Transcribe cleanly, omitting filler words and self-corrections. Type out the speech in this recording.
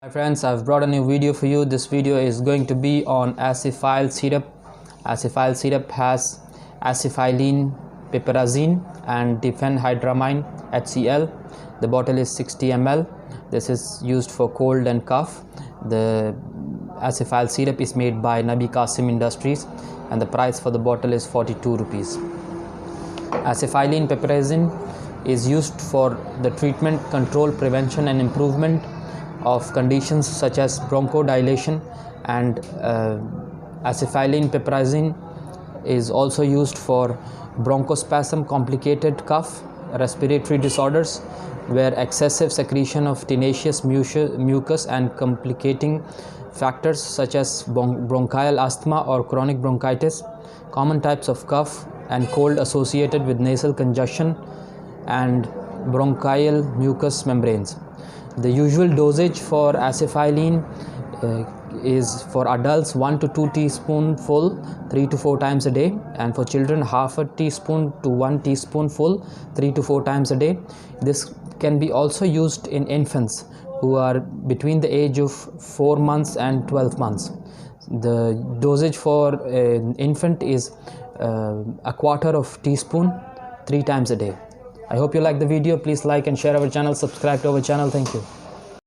Hi friends, I've brought a new video for you. This video is going to be on Acefyl syrup. Acefyl syrup has acetylene, piperazine and diphenhydramine HCl. The bottle is 60 ml. This is used for cold and cough. The Acefyl syrup is made by Nabi Qasim Industries and the price for the bottle is 42 rupees. Acetylene piperazine is used for the treatment, control, prevention and improvement of conditions such as bronchodilation, and acetylene piperazine is also used for bronchospasm, complicated cough, respiratory disorders where excessive secretion of tenacious mucus and complicating factors such as bronchial asthma or chronic bronchitis, common types of cough and cold associated with nasal congestion and bronchial mucous membranes. The usual dosage for acetylene is for adults 1 to 2 teaspoonful 3 to 4 times a day, and for children half a teaspoon to 1 teaspoonful 3 to 4 times a day. This can be also used in infants who are between the age of 4 months and 12 months. The dosage for an infant is a quarter of teaspoon 3 times a day. I hope you like the video. Please like and share our channel, subscribe to our channel. Thank you.